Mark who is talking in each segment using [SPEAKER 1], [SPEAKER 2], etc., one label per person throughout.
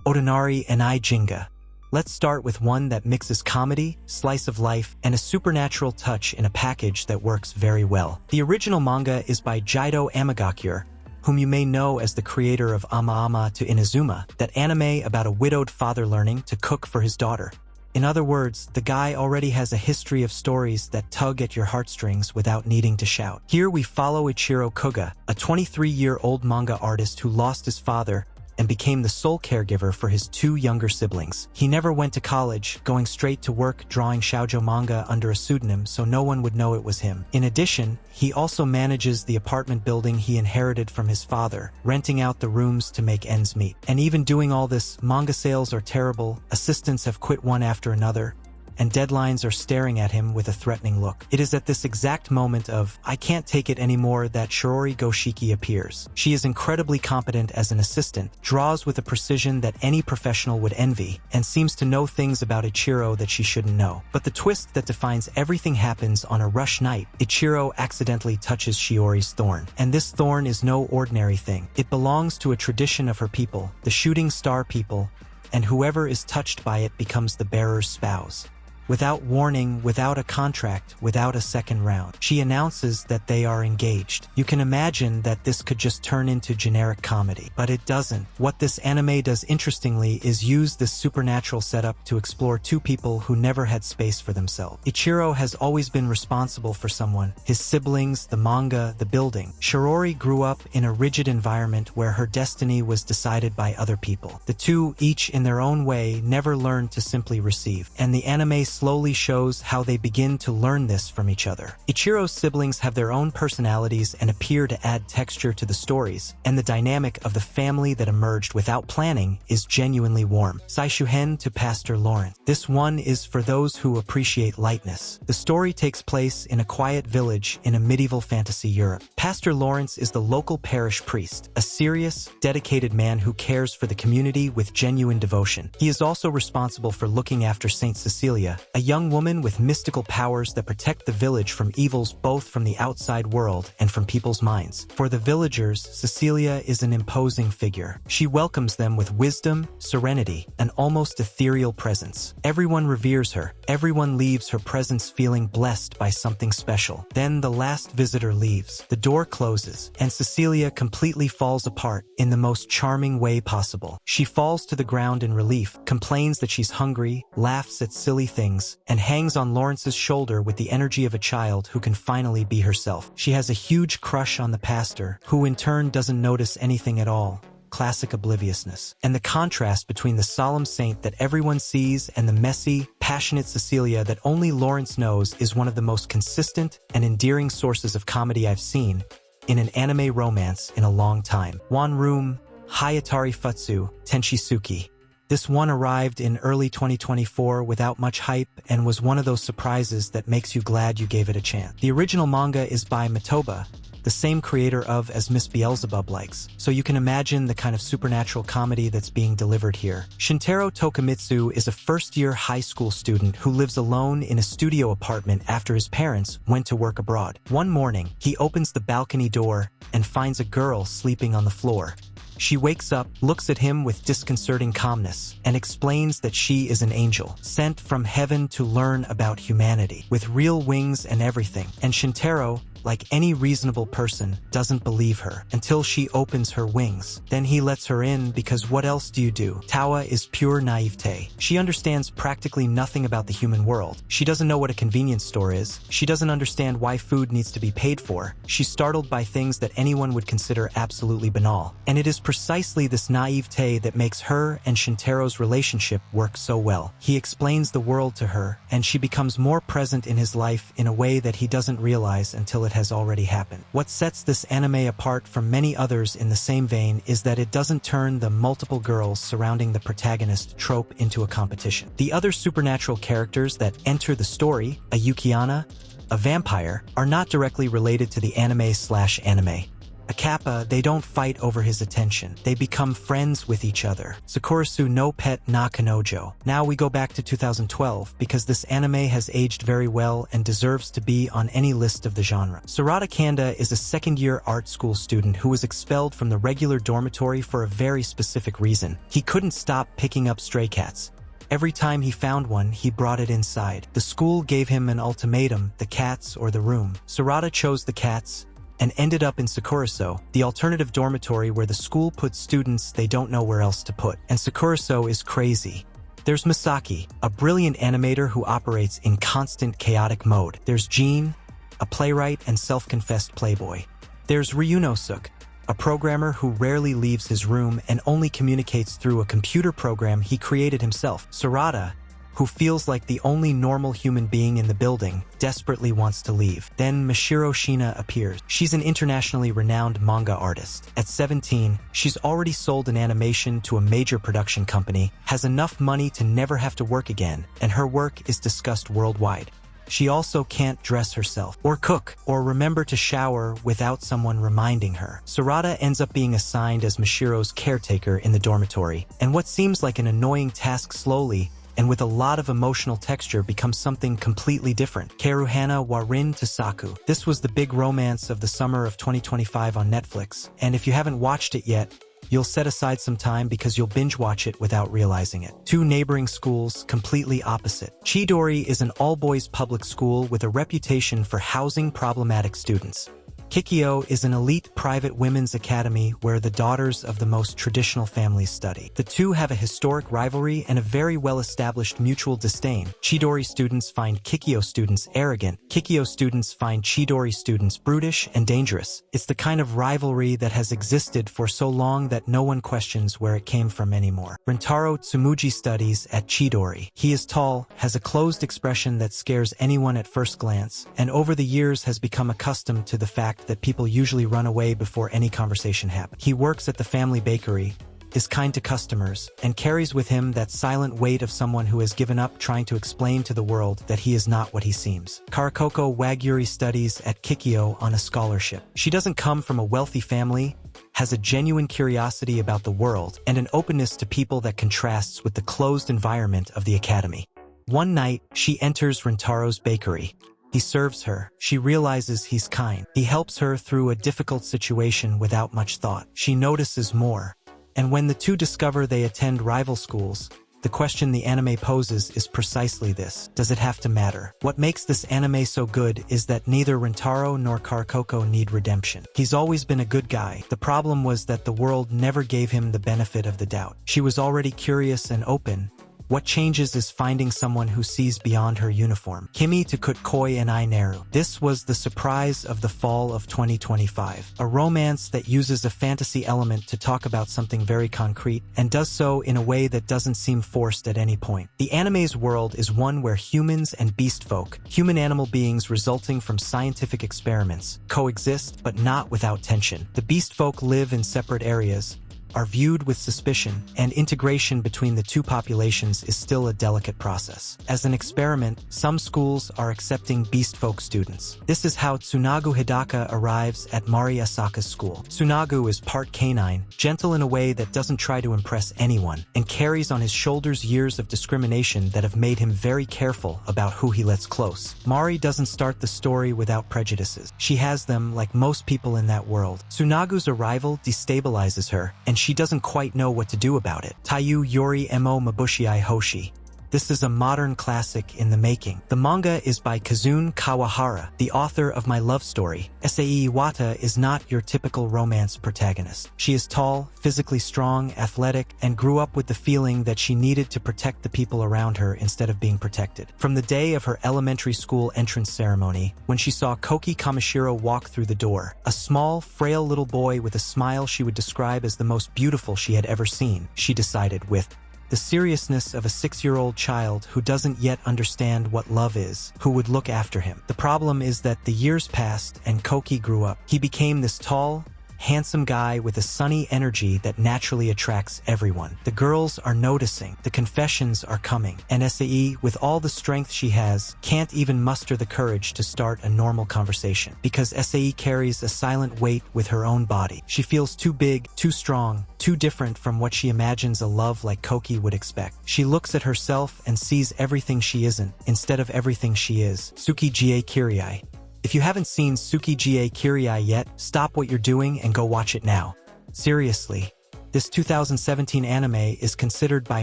[SPEAKER 1] Otonari and Jinga. Let's start with one that mixes comedy, slice of life, and a supernatural touch in a package that works very well. The original manga is by Jidou Amagakure, whom you may know as the creator of Ama Ama to Inazuma, that anime about a widowed father learning to cook for his daughter. In other words, the guy already has a history of stories that tug at your heartstrings without needing to shout. Here we follow Ichiro Koga, a 23-year-old manga artist who lost his father and became the sole caregiver for his two younger siblings. He never went to college, going straight to work drawing shoujo manga under a pseudonym so no one would know it was him. In addition, he also manages the apartment building he inherited from his father, renting out the rooms to make ends meet. And even doing all this, manga sales are terrible, assistants have quit one after another, and deadlines are staring at him with a threatening look. It is at this exact moment of, I can't take it anymore, that Shiori Goshiki appears. She is incredibly competent as an assistant, draws with a precision that any professional would envy, and seems to know things about Ichiro that she shouldn't know. But the twist that defines everything happens on a rush night. Ichiro accidentally touches Shiori's thorn. And this thorn is no ordinary thing. It belongs to a tradition of her people, the shooting star people, and whoever is touched by it becomes the bearer's spouse. Without warning, without a contract, without a second round, she announces that they are engaged. You can imagine that this could just turn into generic comedy, but it doesn't. What this anime does interestingly is use this supernatural setup to explore two people who never had space for themselves. Ichiro has always been responsible for someone, his siblings, the manga, the building. Shiori grew up in a rigid environment where her destiny was decided by other people. The two, each in their own way, never learned to simply receive, and the anime slowly shows how they begin to learn this from each other. Ichiro's siblings have their own personalities and appear to add texture to the stories, and the dynamic of the family that emerged without planning is genuinely warm. Saishuhen to Pastor Lawrence. This one is for those who appreciate lightness. The story takes place in a quiet village in a medieval fantasy Europe. Pastor Lawrence is the local parish priest, a serious, dedicated man who cares for the community with genuine devotion. He is also responsible for looking after Saint Cecilia, a young woman with mystical powers that protect the village from evils both from the outside world and from people's minds. For the villagers, Cecilia is an imposing figure. She welcomes them with wisdom, serenity, and almost ethereal presence. Everyone reveres her. Everyone leaves her presence feeling blessed by something special. Then the last visitor leaves. The door closes, and Cecilia completely falls apart in the most charming way possible. She falls to the ground in relief, complains that she's hungry, laughs at silly things, and hangs on Lawrence's shoulder with the energy of a child who can finally be herself. She has a huge crush on the pastor, who in turn doesn't notice anything at all. Classic obliviousness. And the contrast between the solemn saint that everyone sees and the messy, passionate Cecilia that only Lawrence knows is one of the most consistent and endearing sources of comedy I've seen in an anime romance in a long time. One Room, Hayatari Futsu, Tenshisuki. This one arrived in early 2024 without much hype and was one of those surprises that makes you glad you gave it a chance. The original manga is by Matoba, the same creator of As Miss Beelzebub Likes, so you can imagine the kind of supernatural comedy that's being delivered here. Shintaro Tokumitsu is a first-year high school student who lives alone in a studio apartment after his parents went to work abroad. One morning, he opens the balcony door and finds a girl sleeping on the floor. She wakes up, looks at him with disconcerting calmness, and explains that she is an angel, sent from heaven to learn about humanity, with real wings and everything. And Shintaro, like any reasonable person, doesn't believe her until she opens her wings. Then he lets her in because what else do you do? Tawa is pure naivete. She understands practically nothing about the human world. She doesn't know what a convenience store is. She doesn't understand why food needs to be paid for. She's startled by things that anyone would consider absolutely banal. And it is precisely this naivete that makes her and Shintaro's relationship work so well. He explains the world to her, and she becomes more present in his life in a way that he doesn't realize until it has already happened. What sets this anime apart from many others in the same vein is that it doesn't turn the multiple girls surrounding the protagonist trope into a competition. The other supernatural characters that enter the story, a Yukiana, a vampire, are not directly related to the anime/anime. A kappa, they don't fight over his attention. They become friends with each other. Sakurasu no pet na kanojo. Now we go back to 2012 because this anime has aged very well and deserves to be on any list of the genre. Sarada Kanda is a second-year art school student who was expelled from the regular dormitory for a very specific reason. He couldn't stop picking up stray cats. Every time he found one, he brought it inside. The school gave him an ultimatum, the cats or the room. Sarada chose the cats and ended up in Sakuraso, the alternative dormitory where the school puts students they don't know where else to put. And Sakuraso is crazy. There's Misaki, a brilliant animator who operates in constant chaotic mode. There's Jean, a playwright and self-confessed playboy. There's Ryunosuke, a programmer who rarely leaves his room and only communicates through a computer program he created himself. Sarada, who feels like the only normal human being in the building, desperately wants to leave. Then Mashiro Shina appears. She's an internationally renowned manga artist. At 17, she's already sold an animation to a major production company, has enough money to never have to work again, and her work is discussed worldwide. She also can't dress herself, or cook, or remember to shower without someone reminding her. Sarada ends up being assigned as Mashiro's caretaker in the dormitory, and what seems like an annoying task slowly and with a lot of emotional texture becomes something completely different. Karuhana wa Rin Tasaku. This was the big romance of the summer of 2025 on Netflix, and if you haven't watched it yet, you'll set aside some time because you'll binge watch it without realizing it. Two neighboring schools, completely opposite. Chidori is an all-boys public school with a reputation for housing problematic students. Kikyo is an elite private women's academy where the daughters of the most traditional families study. The two have a historic rivalry and a very well-established mutual disdain. Chidori students find Kikyo students arrogant. Kikyo students find Chidori students brutish and dangerous. It's the kind of rivalry that has existed for so long that no one questions where it came from anymore. Rentaro Tsumuji studies at Chidori. He is tall, has a closed expression that scares anyone at first glance, and over the years has become accustomed to the fact that people usually run away before any conversation happens. He works at the family bakery, is kind to customers, and carries with him that silent weight of someone who has given up trying to explain to the world that he is not what he seems. Karakoko Waguri studies at Kikyo on a scholarship. She doesn't come from a wealthy family, has a genuine curiosity about the world, and an openness to people that contrasts with the closed environment of the academy. One night, she enters Rentaro's bakery. He serves her. She realizes he's kind. He helps her through a difficult situation without much thought. She notices more. And when the two discover they attend rival schools, the question the anime poses is precisely this. Does it have to matter? What makes this anime so good is that neither Rentaro nor Karakoko need redemption. He's always been a good guy. The problem was that the world never gave him the benefit of the doubt. She was already curious and open. What changes is finding someone who sees beyond her uniform. Kimi to Kutkoi and I Neru. This was the surprise of the fall of 2025. A romance that uses a fantasy element to talk about something very concrete, and does so in a way that doesn't seem forced at any point. The anime's world is one where humans and beast folk, human-animal beings resulting from scientific experiments, coexist but not without tension. The beast folk live in separate areas, are viewed with suspicion, and integration between the two populations is still a delicate process. As an experiment, some schools are accepting beast folk students. This is how Tsunagu Hidaka arrives at Mari Asaka's school. Tsunagu is part canine, gentle in a way that doesn't try to impress anyone, and carries on his shoulders years of discrimination that have made him very careful about who he lets close. Mari doesn't start the story without prejudices. She has them like most people in that world. Tsunagu's arrival destabilizes her, and she doesn't quite know what to do about it. Taiyu Yori Mo Mabushiai Hoshi. This is a modern classic in the making. The manga is by Kazune Kawahara, the author of My Love Story. Sae Iwata is not your typical romance protagonist. She is tall, physically strong, athletic, and grew up with the feeling that she needed to protect the people around her instead of being protected. From the day of her elementary school entrance ceremony, when she saw Koki Kamishiro walk through the door, a small, frail little boy with a smile she would describe as the most beautiful she had ever seen, she decided with the seriousness of a 6-year-old child who doesn't yet understand what love is, who would look after him. The problem is that the years passed and Koki grew up. He became this tall, handsome guy with a sunny energy that naturally attracts everyone. The girls are noticing, the confessions are coming, and Sae, with all the strength she has, can't even muster the courage to start a normal conversation. Because Sae carries a silent weight with her own body. She feels too big, too strong, too different from what she imagines a love like Koki would expect. She looks at herself and sees everything she isn't, instead of everything she is. Tsuki Jie Kiryai. If you haven't seen Tsuki Jie Kiryai yet, stop what you're doing and go watch it now. Seriously. This 2017 anime is considered by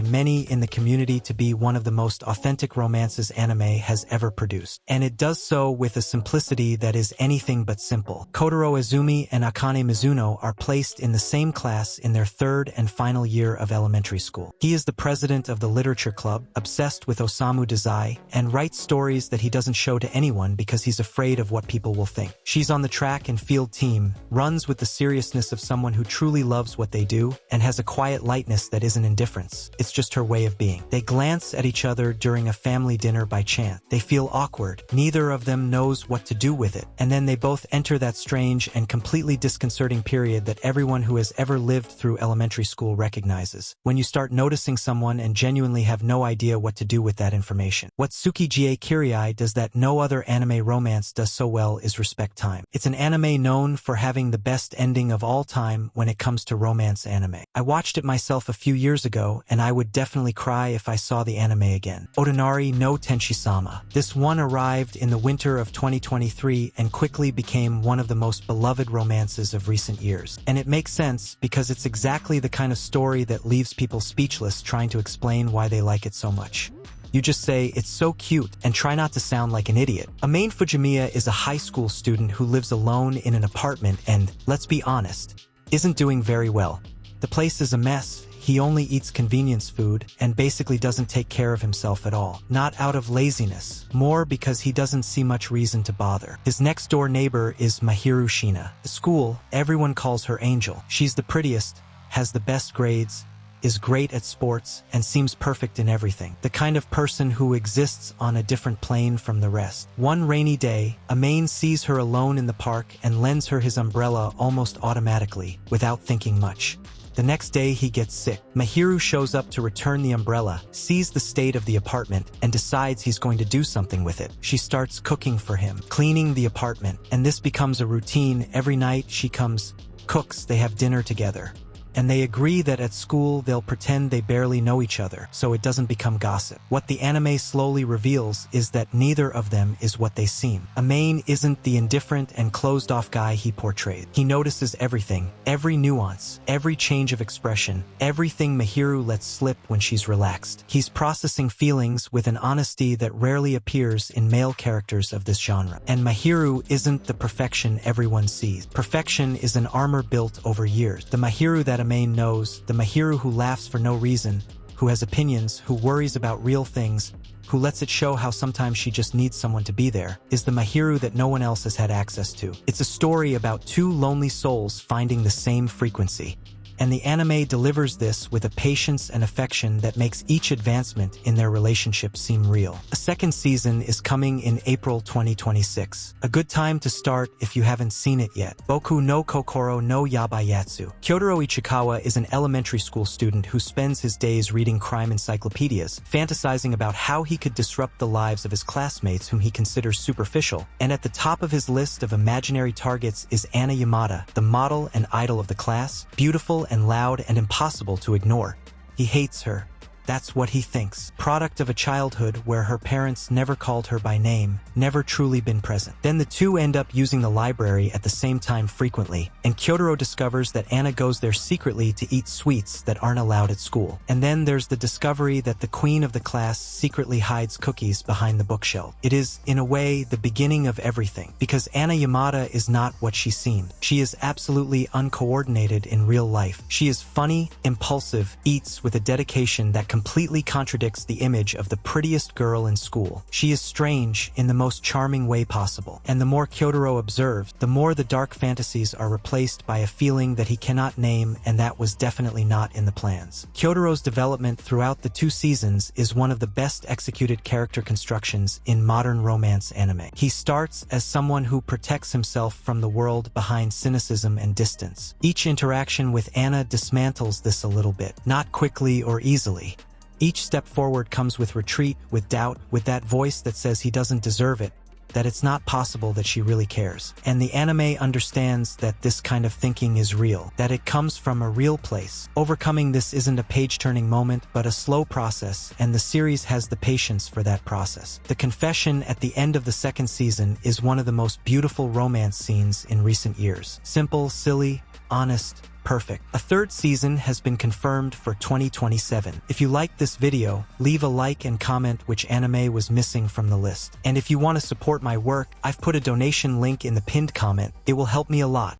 [SPEAKER 1] many in the community to be one of the most authentic romances anime has ever produced. And it does so with a simplicity that is anything but simple. Kotaro Izumi and Akane Mizuno are placed in the same class in their third and final year of elementary school. He is the president of the literature club, obsessed with Osamu Dazai, and writes stories that he doesn't show to anyone because he's afraid of what people will think. She's on the track and field team, runs with the seriousness of someone who truly loves what they do, and has a quiet lightness that isn't indifference. It's just her way of being. They glance at each other during a family dinner by chance. They feel awkward. Neither of them knows what to do with it. And then they both enter that strange and completely disconcerting period that everyone who has ever lived through elementary school recognizes. When you start noticing someone and genuinely have no idea what to do with that information. What Tsuki Jie Kiryai does that no other anime romance does so well is respect time. It's an anime known for having the best ending of all time when it comes to romance anime. I watched it myself a few years ago, and I would definitely cry if I saw the anime again. Otonari no Tenshi-sama. This one arrived in the winter of 2023 and quickly became one of the most beloved romances of recent years. And it makes sense because it's exactly the kind of story that leaves people speechless trying to explain why they like it so much. You just say, it's so cute, and try not to sound like an idiot. Amain Fujimiya is a high school student who lives alone in an apartment and, let's be honest, isn't doing very well. The place is a mess. He only eats convenience food and basically doesn't take care of himself at all. Not out of laziness, more because he doesn't see much reason to bother. His next door neighbor is Mahiru Shina. At school, everyone calls her Angel. She's the prettiest, has the best grades, is great at sports, and seems perfect in everything. The kind of person who exists on a different plane from the rest. One rainy day, Amain sees her alone in the park and lends her his umbrella almost automatically, without thinking much. The next day he gets sick. Mahiru shows up to return the umbrella, sees the state of the apartment, and decides he's going to do something with it. She starts cooking for him, cleaning the apartment, and this becomes a routine. Every night she comes, cooks, they have dinner together. And they agree that at school they'll pretend they barely know each other, so it doesn't become gossip. What the anime slowly reveals is that neither of them is what they seem. Amain isn't the indifferent and closed-off guy he portrayed. He notices everything, every nuance, every change of expression, everything Mahiru lets slip when she's relaxed. He's processing feelings with an honesty that rarely appears in male characters of this genre. And Mahiru isn't the perfection everyone sees. Perfection is an armor built over years. The Mahiru that Amain knows, the Mahiru who laughs for no reason, who has opinions, who worries about real things, who lets it show how sometimes she just needs someone to be there, is the Mahiru that no one else has had access to. It's a story about two lonely souls finding the same frequency. And the anime delivers this with a patience and affection that makes each advancement in their relationship seem real. A second season is coming in April 2026. A good time to start if you haven't seen it yet. Boku no Kokoro no Yabayatsu. Kyotaro Ichikawa is an elementary school student who spends his days reading crime encyclopedias, fantasizing about how he could disrupt the lives of his classmates whom he considers superficial. And at the top of his list of imaginary targets is Anna Yamada, the model and idol of the class, beautiful and loud and impossible to ignore. He hates her. That's what he thinks. Product of a childhood where her parents never called her by name, never truly been present. Then the two end up using the library at the same time frequently, and Kyotaro discovers that Anna goes there secretly to eat sweets that aren't allowed at school. And then there's the discovery that the queen of the class secretly hides cookies behind the bookshelf. It is, in a way, the beginning of everything, because Anna Yamada is not what she seemed. She is absolutely uncoordinated in real life. She is funny, impulsive, eats with a dedication that completely contradicts the image of the prettiest girl in school. She is strange in the most charming way possible. And the more Kyotaro observes, the more the dark fantasies are replaced by a feeling that he cannot name, and that was definitely not in the plans. Kyotaro's development throughout the 2 seasons is one of the best executed character constructions in modern romance anime. He starts as someone who protects himself from the world behind cynicism and distance. Each interaction with Anna dismantles this a little bit, not quickly or easily. Each step forward comes with retreat, with doubt, with that voice that says he doesn't deserve it, that it's not possible that she really cares. And the anime understands that this kind of thinking is real, that it comes from a real place. Overcoming this isn't a page-turning moment, but a slow process, and the series has the patience for that process. The confession at the end of the 2nd season is one of the most beautiful romance scenes in recent years. Simple, silly, honest, perfect. A 3rd season has been confirmed for 2027. If you liked this video, leave a like and comment which anime was missing from the list. And if you want to support my work, I've put a donation link in the pinned comment. It will help me a lot.